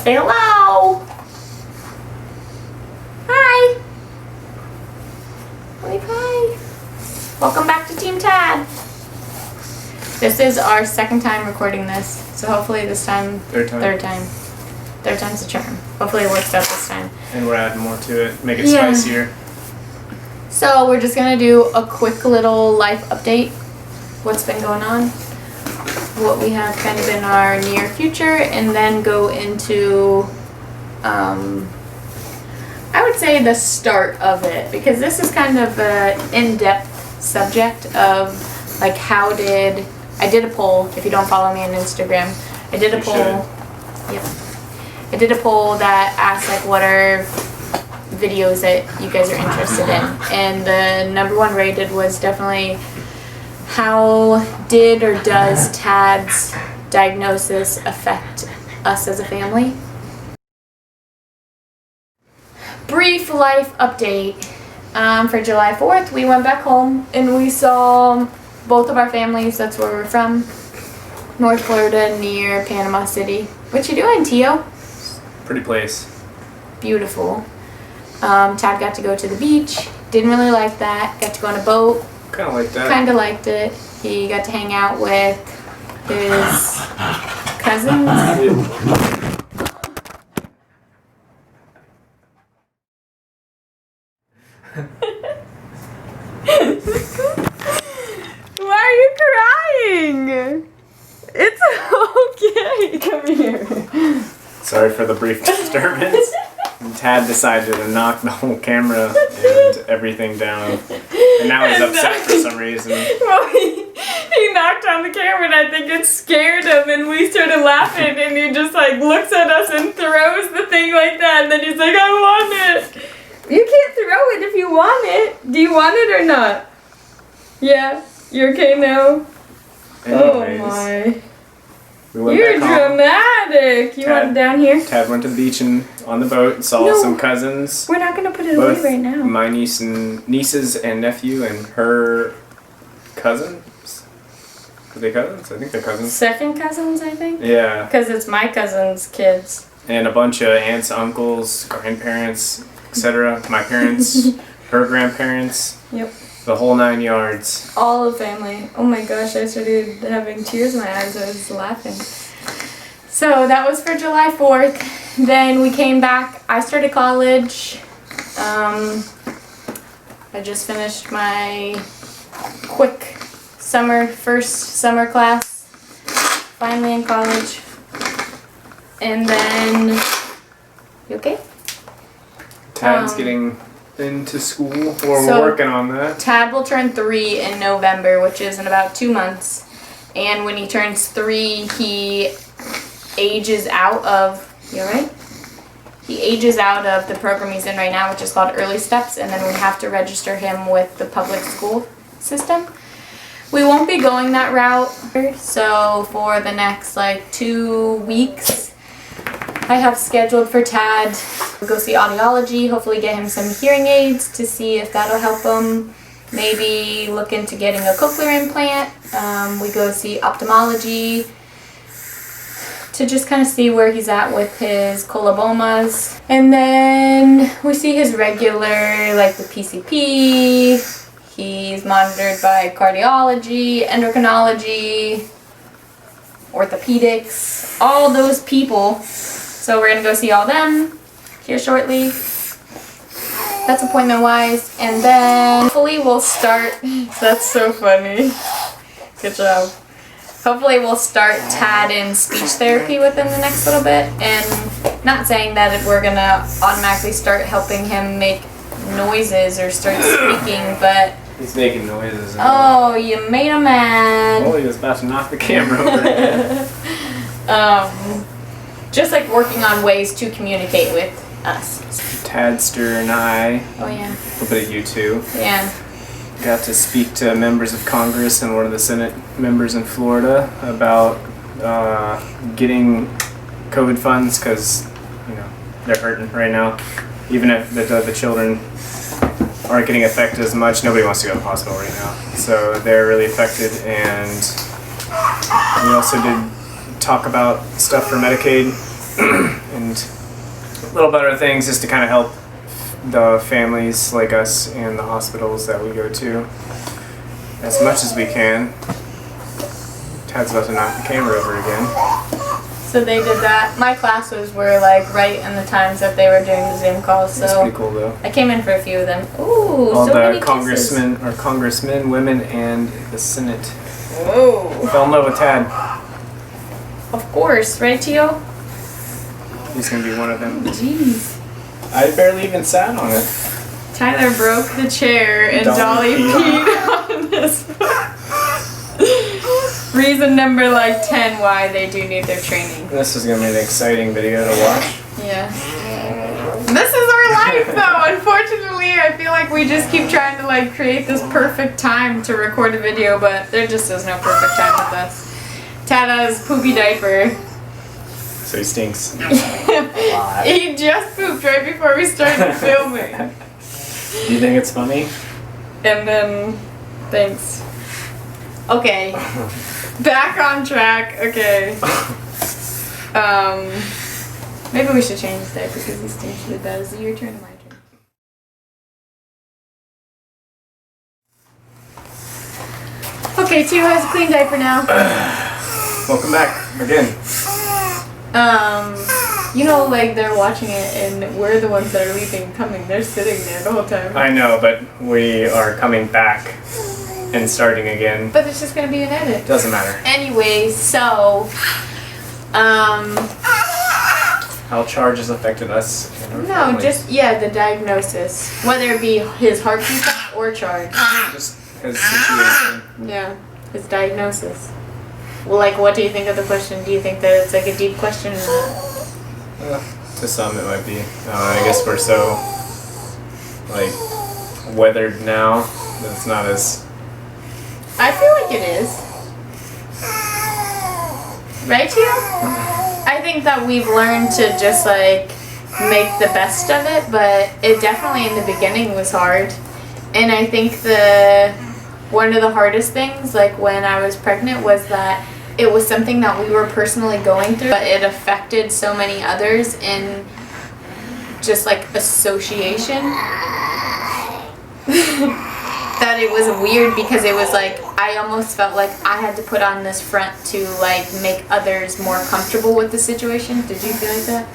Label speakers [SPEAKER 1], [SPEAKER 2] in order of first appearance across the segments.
[SPEAKER 1] Say hello. Hi. Wave hi. Welcome back to Team Tad. This is our second time recording this, so hopefully this time, third time's the charm. Hopefully it works out this time.
[SPEAKER 2] And we're adding more to it, make it spicier.
[SPEAKER 1] So we're just gonna do a quick little life update. What's been going on, what we have kind of in our near future, and then go into, I would say the start of it, because this is kind of an in-depth subject of like I did a poll. If you don't follow me on Instagram, I did a poll. Yep. I did a poll that asked like what are videos that you guys are interested in, and the number one rated was definitely how did or does Tad's diagnosis affect us as a family. Brief life update. For July 4th, we went back home and we saw both of our families. That's where we're from. North Florida, near Panama City. What you doing, Tio?
[SPEAKER 2] Pretty place.
[SPEAKER 1] Beautiful. Tad got to go to the beach. Didn't really like that. Got to go on a boat.
[SPEAKER 2] Kind of like that.
[SPEAKER 1] Kind of liked it. He got to hang out with his cousins. Why are you crying? It's okay. Come here.
[SPEAKER 2] Sorry for the brief disturbance. Tad decided to knock the whole camera and everything down. And now he's upset for some reason.
[SPEAKER 1] Well, he knocked on the camera and I think it scared him and we started laughing and he just like looks at us and throws the thing like that and then he's like, I want it. You can't throw it if you want it. Do you want it or not? Yeah? You're okay now?
[SPEAKER 2] Anyways,
[SPEAKER 1] oh my.
[SPEAKER 2] We went
[SPEAKER 1] You're
[SPEAKER 2] back home.
[SPEAKER 1] dramatic. You want it down here?
[SPEAKER 2] Tad went to the beach and on the boat and saw some cousins.
[SPEAKER 1] We're not going to put it
[SPEAKER 2] Both
[SPEAKER 1] away right now.
[SPEAKER 2] my nieces and nephew and her cousins. Are they cousins? I think they're cousins.
[SPEAKER 1] Second cousins, I think?
[SPEAKER 2] Yeah.
[SPEAKER 1] Because it's my cousin's kids.
[SPEAKER 2] And a bunch of aunts, uncles, grandparents, etc. My parents, her grandparents.
[SPEAKER 1] Yep.
[SPEAKER 2] The whole 9 yards.
[SPEAKER 1] All the family. Oh my gosh, I started having tears in my eyes. I was laughing. So that was for July 4th. Then we came back. I started college. I just finished my quick first summer class. Finally in college. And then, you okay?
[SPEAKER 2] Tad's getting into school. We're working on that.
[SPEAKER 1] Tad will turn 3 in November, which is in about 2 months. And when he turns 3, he ages out of, you alright? He ages out of the program he's in right now, which is called Early Steps, and then we have to register him with the public school system. We won't be going that route, so for the next 2 weeks, I have scheduled for Tad to go see audiology, hopefully get him some hearing aids to see if that'll help him. Maybe look into getting a cochlear implant. We go see ophthalmology to just kind of see where he's at with his colobomas. And then we see his regular, like the PCP. He's monitored by cardiology, endocrinology, orthopedics, all those people. So we're going to go see all them here shortly. That's appointment-wise. And then hopefully we'll start... That's so funny. Good job. Hopefully we'll start Tad in speech therapy within the next little bit. And not saying that we're going to automatically start helping him make noises or start speaking, but...
[SPEAKER 2] He's making noises.
[SPEAKER 1] Oh, you made him mad.
[SPEAKER 2] Oh, he was about to knock the camera over again.
[SPEAKER 1] Just like working on ways to communicate with us.
[SPEAKER 2] Tadster and I,
[SPEAKER 1] Oh yeah.
[SPEAKER 2] a little bit of you too,
[SPEAKER 1] Yeah.
[SPEAKER 2] got to speak to members of Congress and one of the Senate members in Florida about getting COVID funds because, they're hurting right now. Even if the children aren't getting affected as much, nobody wants to go to the hospital right now. So they're really affected, and we also did talk about stuff for Medicaid and little better things just to kind of help the families like us and the hospitals that we go to as much as we can. Tad's about to knock the camera over again.
[SPEAKER 1] So they did that. My classes were like right in the times that they were doing the Zoom calls.
[SPEAKER 2] That's
[SPEAKER 1] So
[SPEAKER 2] pretty cool though.
[SPEAKER 1] I came in for a few of them. Ooh,
[SPEAKER 2] All
[SPEAKER 1] so
[SPEAKER 2] the
[SPEAKER 1] many
[SPEAKER 2] congressmen, women, and the Senate
[SPEAKER 1] kisses. Whoa.
[SPEAKER 2] fell in love with Tad.
[SPEAKER 1] Of course, right, Tio?
[SPEAKER 2] He's gonna be one of them.
[SPEAKER 1] Jeez.
[SPEAKER 2] I barely even sat on it.
[SPEAKER 1] Tyler broke the chair and Dolly peed on this. Reason number like 10 why they do need their training.
[SPEAKER 2] This is gonna be an exciting video to watch.
[SPEAKER 1] Yeah. This is our life though. Unfortunately, I feel like we just keep trying to like create this perfect time to record a video, but there just is no perfect time with us. Tada's poopy diaper.
[SPEAKER 2] So he stinks.
[SPEAKER 1] He just pooped right before we started filming.
[SPEAKER 2] Do you think it's funny?
[SPEAKER 1] And then, thanks. Okay. Back on track. Okay. Maybe we should change his diaper because he stinks really bad. Is it your turn or my turn? Okay, Tio has a clean diaper now.
[SPEAKER 2] Welcome back again.
[SPEAKER 1] You know, like they're watching it and we're the ones that are leaving and coming. They're sitting there the whole time.
[SPEAKER 2] I know, but we are coming back and starting again.
[SPEAKER 1] But it's just gonna be an edit.
[SPEAKER 2] Doesn't matter.
[SPEAKER 1] Anyway, so,
[SPEAKER 2] How charges affected us and our
[SPEAKER 1] no,
[SPEAKER 2] family.
[SPEAKER 1] just, yeah, the diagnosis. Whether it be his heart defect or charge.
[SPEAKER 2] Just his situation.
[SPEAKER 1] Yeah, his diagnosis. Well, like, what do you think of the question? Do you think that it's like a deep question or not?
[SPEAKER 2] To some it might be. I guess we're so, like, weathered now that it's not as...
[SPEAKER 1] I feel like it is. Right, Tio? I think that we've learned to just, like, make the best of it, but it definitely in the beginning was hard. And I think one of the hardest things, like, when I was pregnant was that it was something that we were personally going through, but it affected so many others in just like association. That it was weird because it was like I almost felt like I had to put on this front to like make others more comfortable with the situation. Did you feel like that?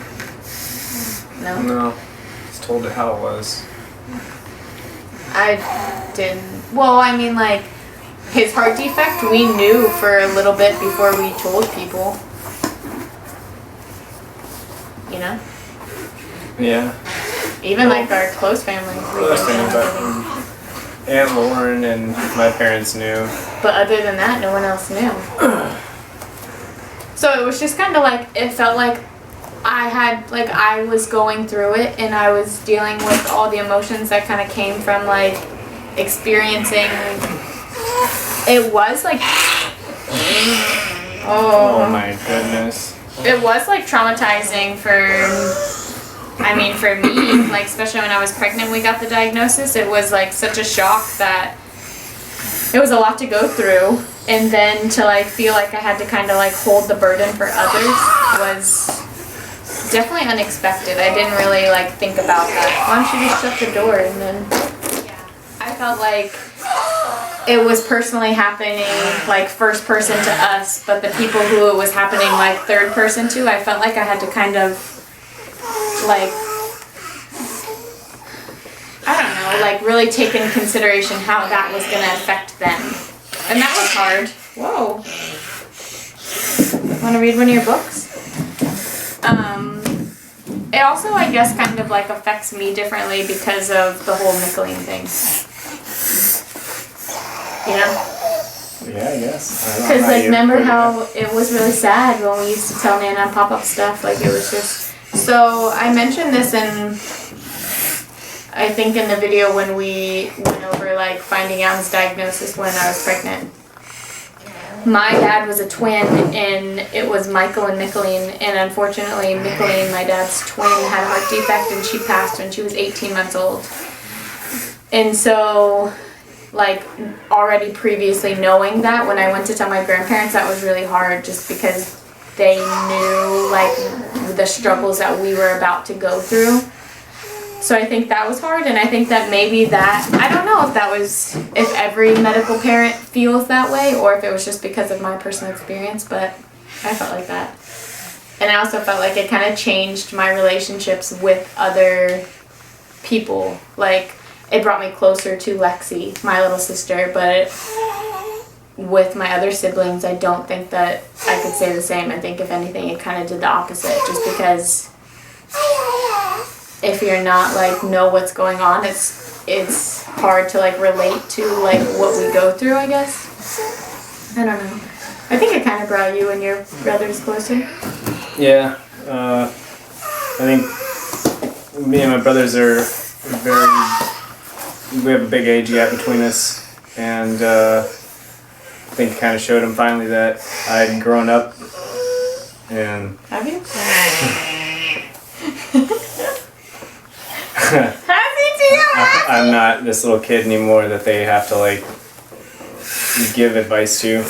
[SPEAKER 1] No?
[SPEAKER 2] No. Just told it how it was.
[SPEAKER 1] I didn't. Well, I mean, like, his heart defect, we knew for a little bit before we told people. You know?
[SPEAKER 2] Yeah.
[SPEAKER 1] Even like our close family. We
[SPEAKER 2] Close
[SPEAKER 1] didn't
[SPEAKER 2] family,
[SPEAKER 1] know.
[SPEAKER 2] but Aunt Lauren and my parents knew.
[SPEAKER 1] But other than that, no one else knew. So it was just kind of like, it felt like I was going through it and I was dealing with all the emotions that kind of came from like experiencing. It was like,
[SPEAKER 2] Oh my goodness.
[SPEAKER 1] It was like traumatizing for me, like especially when I was pregnant, we got the diagnosis. It was like such a shock that it was a lot to go through. And then to like feel like I had to kind of like hold the burden for others was definitely unexpected. I didn't really like think about that. Why don't you just shut the door and then, yeah. I felt like it was personally happening like first person to us, but the people who it was happening like third person to, I felt like I had to kind of like, I don't know, like really take into consideration how that was going to affect them. And that was hard. Whoa. Want to read one of your books? It also, I guess, kind of like affects me differently because of the whole Michelin thing. You know?
[SPEAKER 2] Yeah, I guess.
[SPEAKER 1] Because, like, remember how it was really sad when we used to tell Nana pop-up stuff? Like, it was just... So, I mentioned this in... I think in the video when we went over, like, finding out his diagnosis when I was pregnant. My dad was a twin, and it was Michael and Michelin, and unfortunately, Michelin, my dad's twin, had a heart defect, and she passed when she was 18 months old. And so... like already previously knowing that when I went to tell my grandparents, that was really hard just because they knew like the struggles that we were about to go through. So I think that was hard, and I think that maybe that, I don't know if every medical parent feels that way or if it was just because of my personal experience, but I felt like that. And I also felt like it kind of changed my relationships with other people. Like, it brought me closer to Lexi, my little sister, but with my other siblings, I don't think that I could say the same. I think if anything, it kind of did the opposite, just because if you're not like know what's going on, it's hard to like relate to like what we go through, I guess. I don't know. I think it kind of brought you and your brothers closer.
[SPEAKER 2] Yeah, I think me and my brothers are we have a big age gap between us, and I think it kind of showed him finally that I'd grown up. And
[SPEAKER 1] have you? Has he to you?
[SPEAKER 2] I'm not this little kid anymore that they have to like give advice to.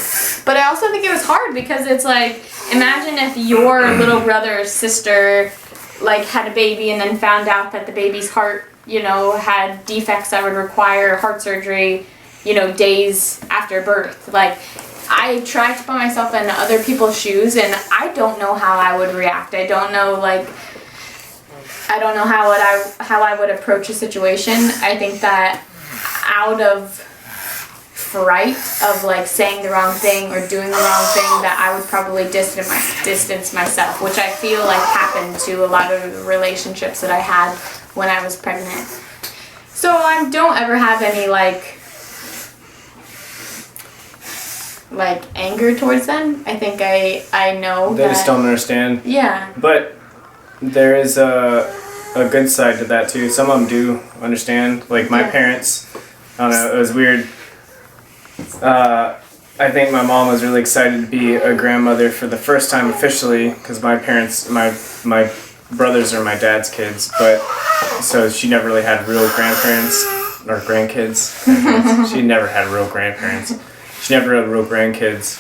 [SPEAKER 1] But I also think it was hard because it's like, imagine if your little brother or sister like had a baby and then found out that the baby's heart, you know, had defects that would require heart surgery, you know, days after birth. Like, I try to put myself in other people's shoes, and I don't know how I would react. I don't know how I would approach a situation. I think that out of fright of like saying the wrong thing or doing the wrong thing, that I would probably distance myself, which I feel like happened to a lot of the relationships that I had when I was pregnant. So I don't ever have any like anger towards them. I think I know
[SPEAKER 2] they
[SPEAKER 1] that
[SPEAKER 2] just don't understand.
[SPEAKER 1] Yeah.
[SPEAKER 2] But there is a good side to that too. Some of them do understand. Like my parents, I don't know, it was weird. I think my mom was really excited to be a grandmother for the first time officially, because my parents, my brothers are my dad's kids, but so she never really had real grandparents or grandkids. She never had real grandparents. She never had real grandkids,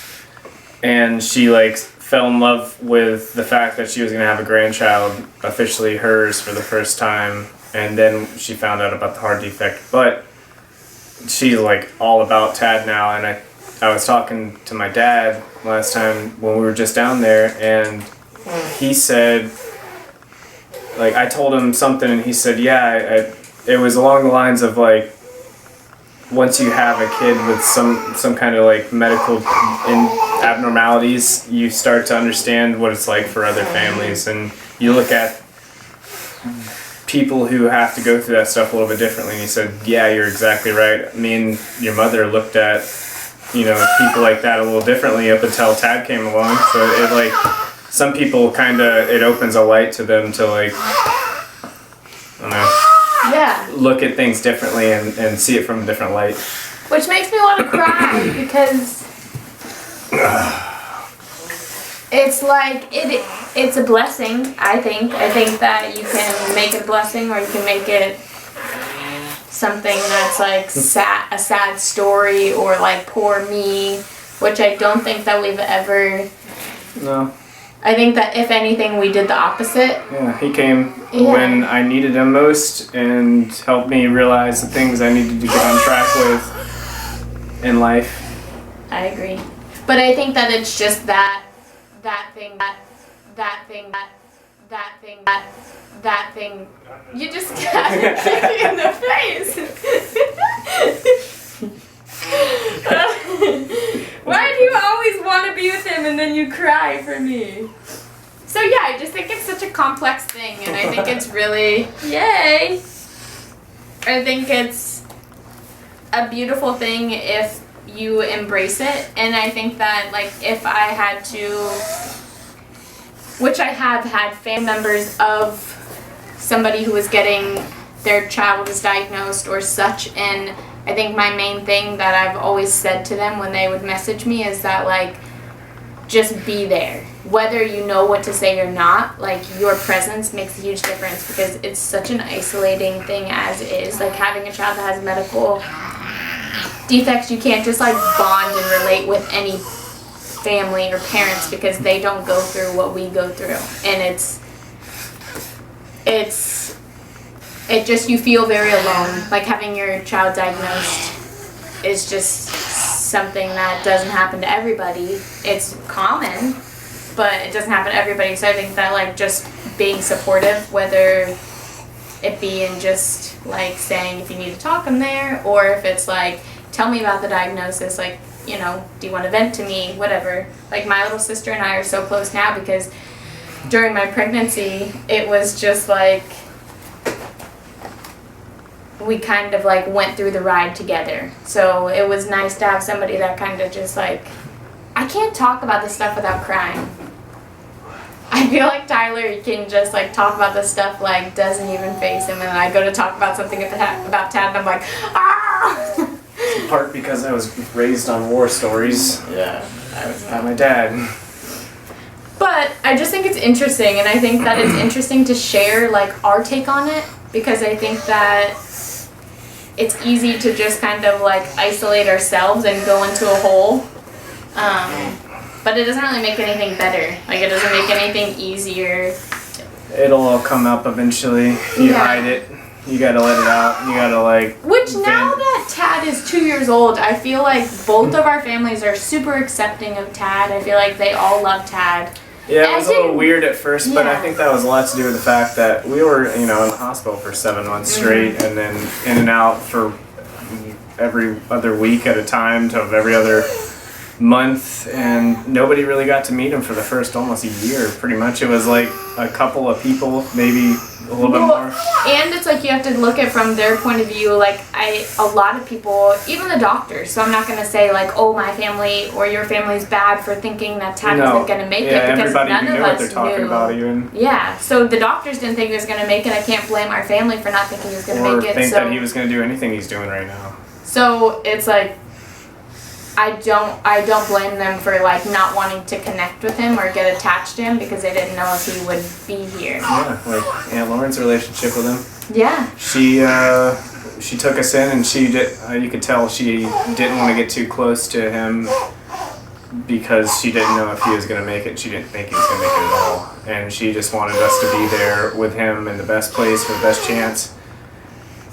[SPEAKER 2] and she like fell in love with the fact that she was gonna have a grandchild, officially hers for the first time, and then she found out about the heart defect. But she's like all about Tad now, and I was talking to my dad last time when we were just down there, and he said, like, I told him something, and he said, yeah, it was along the lines of like, once you have a kid with some kind of like medical abnormalities, you start to understand what it's like for other families, and you look at people who have to go through that stuff a little bit differently. And he said, yeah, you're exactly right. Me and your mother looked at, you know, people like that a little differently up until Tad came along. So it like, some people kind of, it opens a light to them to like, I don't know.
[SPEAKER 1] Yeah.
[SPEAKER 2] Look at things differently and see it from a different light.
[SPEAKER 1] Which makes me want to cry because it's like it's a blessing, I think. I think that you can make it a blessing, or you can make it something that's like a sad story, or like poor me, which I don't think that we've ever.
[SPEAKER 2] No.
[SPEAKER 1] I think that if anything, we did the opposite.
[SPEAKER 2] Yeah, he came when I needed him most and helped me realize the things I needed to get on track with in life.
[SPEAKER 1] I agree. But I think that it's just that thing. You just got it kicked in the face. Why do you always want to be with him and then you cry for me? So yeah, I just think it's such a complex thing, and I think it's really, yay! I think it's a beautiful thing if you embrace it, and I think that like if I had to, which I have had family members of somebody who was getting their child was diagnosed or such, and I think my main thing that I've always said to them when they would message me is that like, just be there. Whether you know what to say or not, like your presence makes a huge difference, because it's such an isolating thing as is. Like having a child that has medical defects, you can't just like bond and relate with family or parents because they don't go through what we go through, and it just, you feel very alone. Like having your child diagnosed is just something that doesn't happen to everybody. It's common, but it doesn't happen to everybody. So I think that like just being supportive, whether it be in just like saying if you need to talk, I'm there, or if it's like tell me about the diagnosis, like, you know, do you want to vent to me, whatever. Like my little sister and I are so close now because during my pregnancy it was just like we kind of like went through the ride together. So it was nice to have somebody that kind of just like, I can't talk about this stuff without crying. I feel like Tyler can just like talk about this stuff like doesn't even faze him, and then I go to talk about something about Tad and I'm like, ah!
[SPEAKER 2] In part because I was raised on war stories.
[SPEAKER 1] Yeah, I was
[SPEAKER 2] By my dad.
[SPEAKER 1] But I just think it's interesting, and I think that it's interesting to share like our take on it, because I think that it's easy to just kind of like isolate ourselves and go into a hole. But it doesn't really make anything better. Like it doesn't make anything easier.
[SPEAKER 2] It'll all come up eventually. If you hide it, you gotta let it out. You gotta like.
[SPEAKER 1] Which now that Tad is 2 years old, I feel like both of our families are super accepting of Tad. I feel like they all love Tad.
[SPEAKER 2] Yeah, it was a little weird at first, but I think that was a lot to do with the fact that we were, you know, in the hospital for 7 months straight, and then in and out for every other week at a time to every other month, and nobody really got to meet him for the first almost a year. Pretty much, it was like a couple of people, maybe a little bit more.
[SPEAKER 1] And it's like you have to look at it from their point of view. Like a lot of people, even the doctors. So I'm not gonna say like, oh, my family or your family's bad for thinking that Tad wasn't gonna make it, because none of us
[SPEAKER 2] what they're talking about even.
[SPEAKER 1] Yeah. So the doctors didn't think he was gonna make it. I can't blame our family for not thinking he was gonna make it.
[SPEAKER 2] Or think that he was gonna do anything he's doing right now.
[SPEAKER 1] So it's like, I don't blame them for like not wanting to connect with him or get attached to him because they didn't know if he would be here.
[SPEAKER 2] Yeah, like Aunt Lauren's relationship with him.
[SPEAKER 1] Yeah.
[SPEAKER 2] She took us in, and she did. You could tell she didn't want to get too close to him because she didn't know if he was gonna make it. She didn't think he was gonna make it at all, and she just wanted us to be there with him in the best place for the best chance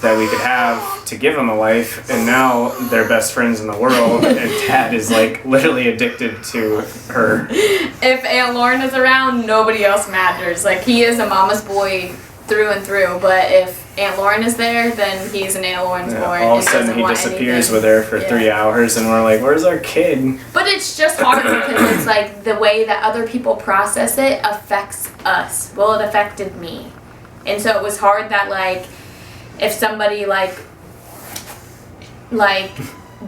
[SPEAKER 2] that we could have to give him a life. And now they're best friends in the world, and Tad is like literally addicted to her.
[SPEAKER 1] If Aunt Lauren is around, nobody else matters. Like he is a mama's boy through and through, but if Aunt Lauren is there, then he's an Aunt Lauren's boy.
[SPEAKER 2] All of a sudden he disappears with her for 3 hours, and we're like, where's our kid?
[SPEAKER 1] But it's just hard because it's like the way that other people process it affects us. Well, it affected me. And so it was hard that like if somebody like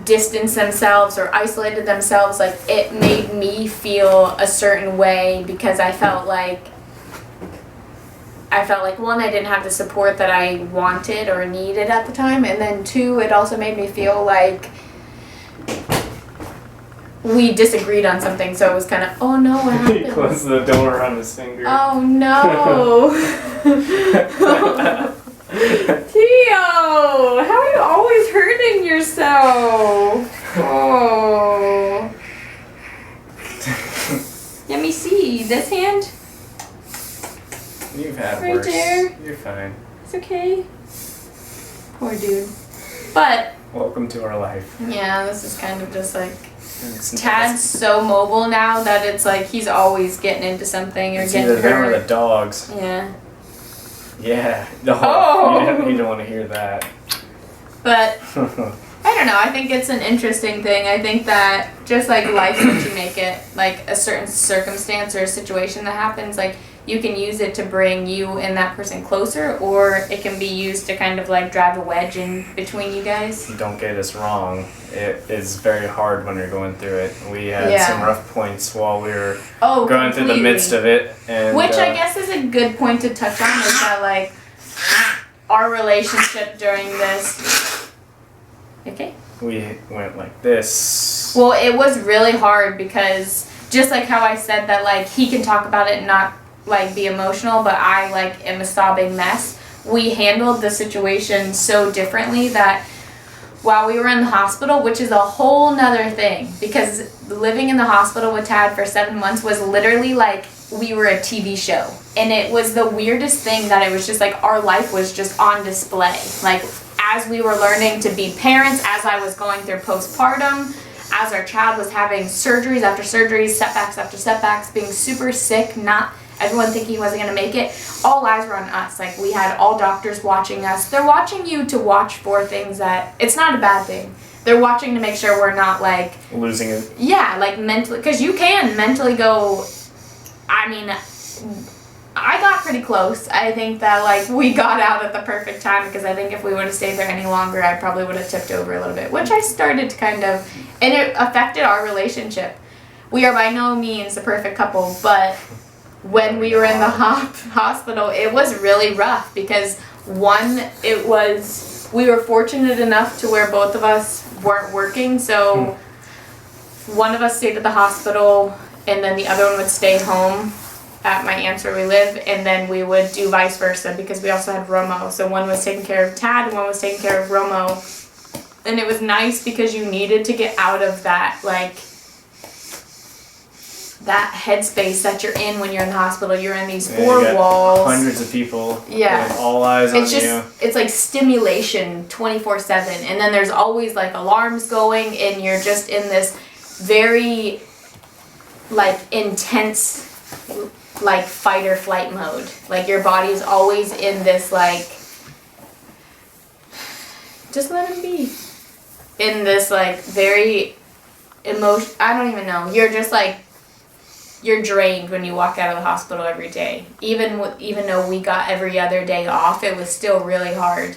[SPEAKER 1] distanced themselves or isolated themselves, like it made me feel a certain way because I felt like one, I didn't have the support that I wanted or needed at the time, and then two, it also made me feel like we disagreed on something, so it was kind of, oh no, what happened?
[SPEAKER 2] He closed the door on his finger.
[SPEAKER 1] Oh no! Theo, how are you always hurting yourself? Oh. Let me see. This hand?
[SPEAKER 2] You've had
[SPEAKER 1] Right
[SPEAKER 2] worse.
[SPEAKER 1] there.
[SPEAKER 2] You're fine.
[SPEAKER 1] It's okay. Poor dude. But
[SPEAKER 2] Welcome to our life.
[SPEAKER 1] yeah, this is kind of just like Tad's so mobile now that it's like he's always getting into something or
[SPEAKER 2] It's
[SPEAKER 1] getting
[SPEAKER 2] either them or the
[SPEAKER 1] hurt.
[SPEAKER 2] dogs.
[SPEAKER 1] Yeah.
[SPEAKER 2] Yeah. You don't want to hear that.
[SPEAKER 1] But I don't know, I think it's an interesting thing. I think that just like life, what you make it, like a certain circumstance or a situation that happens, like you can use it to bring you and that person closer, or it can be used to kind of like drive a wedge in between you guys.
[SPEAKER 2] Don't get us wrong. It is very hard when you're going through it. We had some rough points while we were going through the midst of it. And,
[SPEAKER 1] which I guess is a good point to touch on, is that like our relationship during this. Okay.
[SPEAKER 2] We went like this.
[SPEAKER 1] Well, it was really hard because just like how I said that like he can talk about it and not like be emotional, but I like am a sobbing mess. We handled the situation so differently that while we were in the hospital, which is a whole nother thing, because living in the hospital with Tad for 7 months was literally like we were a TV show. And it was the weirdest thing that it was just like our life was just on display. Like, as we were learning to be parents, as I was going through postpartum, as our child was having surgeries after surgeries, setbacks after setbacks, being super sick, not everyone thinking he wasn't going to make it, all eyes were on us. Like, we had all doctors watching us. They're watching you to watch for things that, it's not a bad thing. They're watching to make sure we're not like
[SPEAKER 2] losing it.
[SPEAKER 1] Yeah, like mentally, because you can mentally go. I mean, I got pretty close. I think that like we got out at the perfect time, because I think if we would have stayed there any longer, I probably would have tipped over a little bit, which I started to kind of, and it affected our relationship. We are by no means the perfect couple, but when we were in the hospital, it was really rough, because one, we were fortunate enough to where both of us weren't working, so one of us stayed at the hospital, and then the other one would stay home at my aunt's where we live, and then we would do vice versa, because we also had Romo. So one was taking care of Tad, and one was taking care of Romo. And it was nice because you needed to get out of that, like, that headspace that you're in when you're in the hospital. You're in these four walls.
[SPEAKER 2] Hundreds of people.
[SPEAKER 1] Yeah.
[SPEAKER 2] With all eyes on you.
[SPEAKER 1] It's like stimulation 24/7. And then there's always like alarms going, and you're just in this very like intense like fight or flight mode. Like your body is always in this like, just let him be. In this like very I don't even know. You're just like, you're drained when you walk out of the hospital every day. Even though we got every other day off, it was still really hard.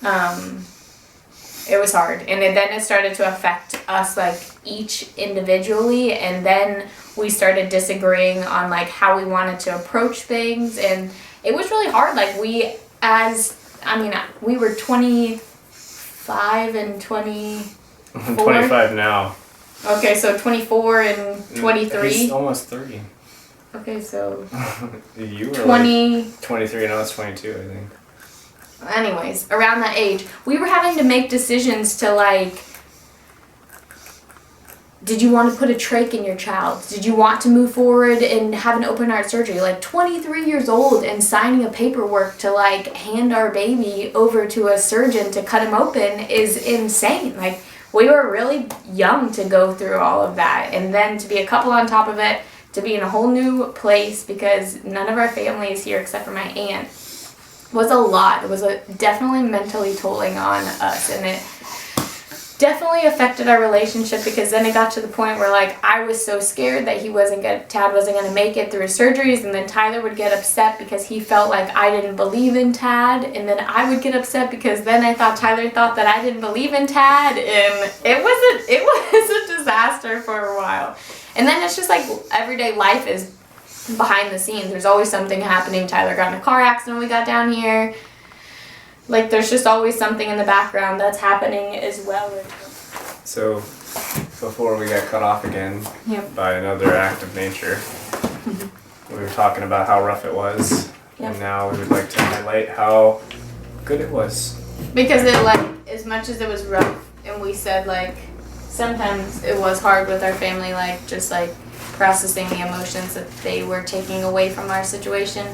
[SPEAKER 1] It was hard. And then it started to affect us like each individually, and then we started disagreeing on like how we wanted to approach things, and it was really hard. Like we were 25 and 24.
[SPEAKER 2] 25 now.
[SPEAKER 1] Okay, so 24 and 23.
[SPEAKER 2] He's almost 30.
[SPEAKER 1] Okay, so
[SPEAKER 2] You were
[SPEAKER 1] 20.
[SPEAKER 2] like 23 and I was 22, I think.
[SPEAKER 1] Anyways, around that age, we were having to make decisions to like, did you want to put a trach in your child? Did you want to move forward and have an open heart surgery? Like 23 years old and signing a paperwork to like hand our baby over to a surgeon to cut him open is insane. Like, we were really young to go through all of that, and then to be a couple on top of it, to be in a whole new place because none of our family is here except for my aunt, was a lot. It was definitely mentally tolling on us, and it definitely affected our relationship, because then it got to the point where like I was so scared that Tad wasn't gonna make it through his surgeries, and then Tyler would get upset because he felt like I didn't believe in Tad, and then I would get upset because then I thought Tyler thought that I didn't believe in Tad, and it was a disaster for a while. And then it's just like everyday life is behind the scenes. There's always something happening. Tyler got in a car accident when we got down here. Like, there's just always something in the background that's happening as well.
[SPEAKER 2] So, before we got cut off again by another act of nature, we were talking about how rough it was, and now we would like to highlight how good it was.
[SPEAKER 1] Because it, like, as much as it was rough, and we said, like, sometimes it was hard with our family, like, just, like, processing the emotions that they were taking away from our situation,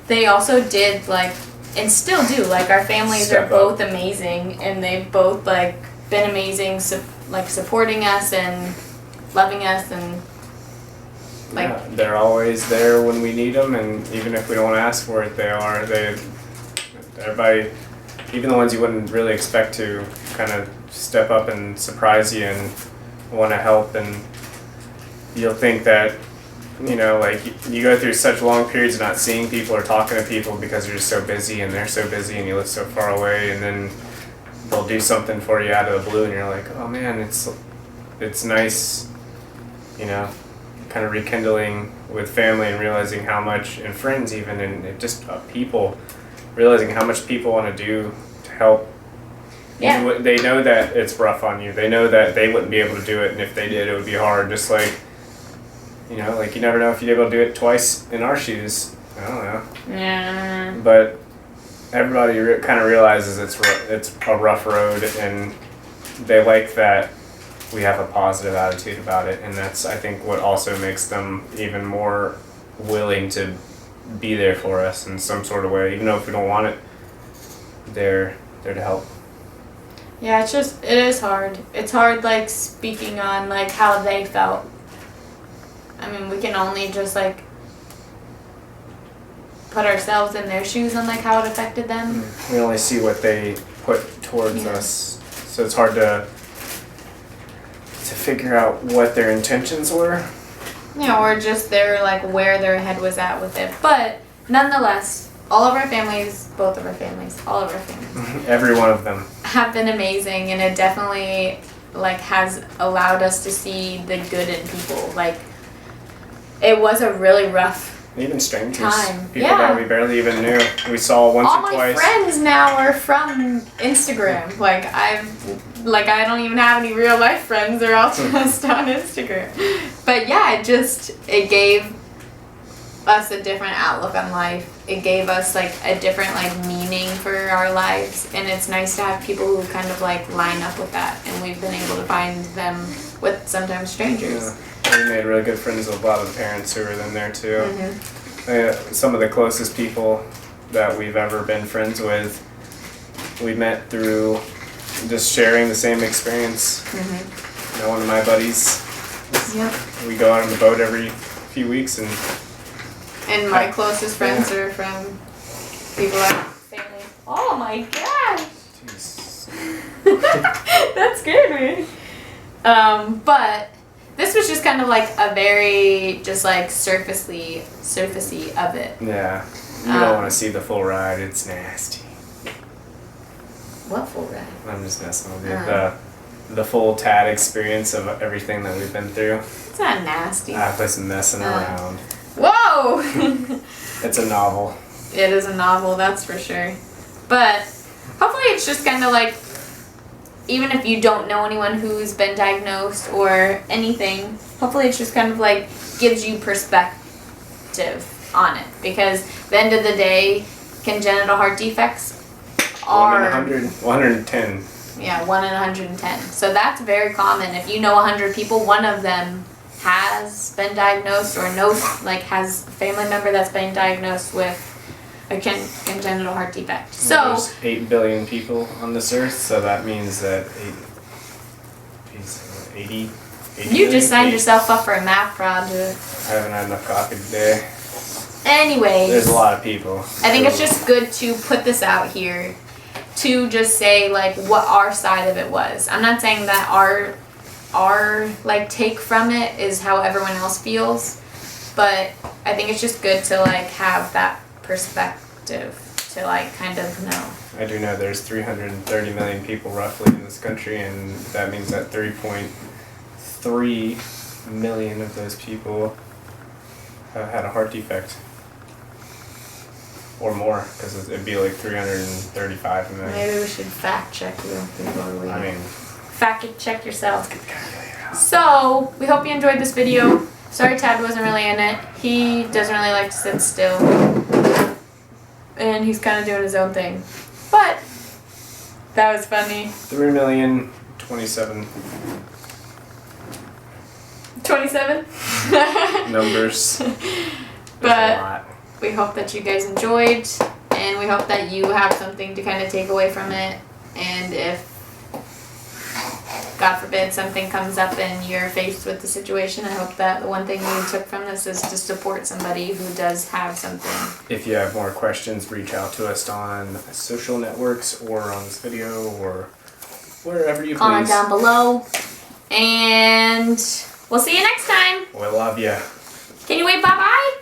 [SPEAKER 1] they also did, like, and still do, like, our families are both amazing, and they've both like been amazing, supporting us and loving us, and like
[SPEAKER 2] they're always there when we need them, and even if we don't ask for it, everybody, even the ones you wouldn't really expect to, kind of step up and surprise you and want to help, and you'll think that, you know, like, you go through such long periods of not seeing people or talking to people because you're just so busy and they're so busy and you live so far away, and then they'll do something for you out of the blue and you're like, oh man, it's nice, you know, kind of rekindling with family and realizing how much, and friends even, and just people, realizing how much people want to do to help.
[SPEAKER 1] Yeah.
[SPEAKER 2] They know that it's rough on you. They know that they wouldn't be able to do it, and if they did, it would be hard, just like, you know, like, you never know if you'd be able to do it twice in our shoes. I don't know.
[SPEAKER 1] Yeah.
[SPEAKER 2] But everybody kind of realizes it's a rough road, and they like that we have a positive attitude about it, and that's, I think, what also makes them even more willing to be there for us in some sort of way, even though if we don't want it, they're there to help.
[SPEAKER 1] Yeah, it is hard. It's hard, like, speaking on, like, how they felt. I mean, we can only just, like, put ourselves in their shoes on, like, how it affected them.
[SPEAKER 2] We only see what they put towards us, so it's hard to figure out what their intentions were.
[SPEAKER 1] Yeah, or just like, where their head was at with it. But, nonetheless, all of our families, all of our families,
[SPEAKER 2] Every one of them
[SPEAKER 1] have been amazing, and it definitely, like, has allowed us to see the good in people. Like, it was a really rough
[SPEAKER 2] even strangers,
[SPEAKER 1] time.
[SPEAKER 2] people that we barely even knew, we saw once
[SPEAKER 1] all
[SPEAKER 2] or
[SPEAKER 1] my
[SPEAKER 2] twice.
[SPEAKER 1] friends now are from Instagram. Like, I don't even have any real life friends. They're all just on Instagram. But yeah, it gave us a different outlook on life. It gave us, like, a different, like, meaning for our lives, and it's nice to have people who kind of, like, line up with that, and we've been able to find them with sometimes strangers.
[SPEAKER 2] Yeah. We made really good friends with a lot of the parents who were in there too. Some of the closest people that we've ever been friends with, we met through just sharing the same experience. One of my buddies, we go out on the boat every few weeks, and
[SPEAKER 1] my closest friends are from people like family. Oh my gosh!
[SPEAKER 2] Jeez.
[SPEAKER 1] That scared me. But this was just kind of like a very just like surfacey of it.
[SPEAKER 2] Yeah, you don't want to see the full ride. It's nasty.
[SPEAKER 1] What full ride?
[SPEAKER 2] I'm just messing with you. The full Tad experience of everything that we've been through.
[SPEAKER 1] It's not nasty.
[SPEAKER 2] I was messing around.
[SPEAKER 1] Whoa!
[SPEAKER 2] It's a novel.
[SPEAKER 1] It is a novel, that's for sure. But hopefully it's just kind of like, even if you don't know anyone who's been diagnosed or anything, hopefully it's just kind of like gives you perspective on it. Because at the end of the day, congenital heart defects are
[SPEAKER 2] 110.
[SPEAKER 1] Yeah, 1 in 110. So that's very common. If you know 100 people, one of them has been diagnosed or knows, like, has a family member that's been diagnosed with a congenital heart defect. So
[SPEAKER 2] there's 8 billion people on this earth, so that means that 80
[SPEAKER 1] you just signed yourself up for a math project.
[SPEAKER 2] I haven't had enough coffee today.
[SPEAKER 1] Anyways,
[SPEAKER 2] there's a lot of people.
[SPEAKER 1] I think it's just good to put this out here to just say, like, what our side of it was. I'm not saying that our like take from it is how everyone else feels, but I think it's just good to, like, have that perspective to, like, kind of know.
[SPEAKER 2] I do know there's 330 million people roughly in this country, and that means that 3.3 million of those people have had a heart defect. Or more, because it'd be like 335 million.
[SPEAKER 1] Maybe we should fact check you before we...
[SPEAKER 2] I mean...
[SPEAKER 1] Fact check yourself. So, we hope you enjoyed this video. Sorry Tad wasn't really in it. He doesn't really like to sit still. And he's kind of doing his own thing. But, that was funny.
[SPEAKER 2] 3,027,000
[SPEAKER 1] 27?
[SPEAKER 2] numbers.
[SPEAKER 1] But
[SPEAKER 2] a lot.
[SPEAKER 1] We hope that you guys enjoyed, and we hope that you have something to kind of take away from it. And if, God forbid, something comes up and you're faced with the situation, I hope that the one thing you took from this is to support somebody who does have something. If
[SPEAKER 2] you have more questions, reach out to us on social networks or on this video or wherever you please.
[SPEAKER 1] Comment down below. And we'll see you next time.
[SPEAKER 2] We love you.
[SPEAKER 1] Can you wave bye-bye?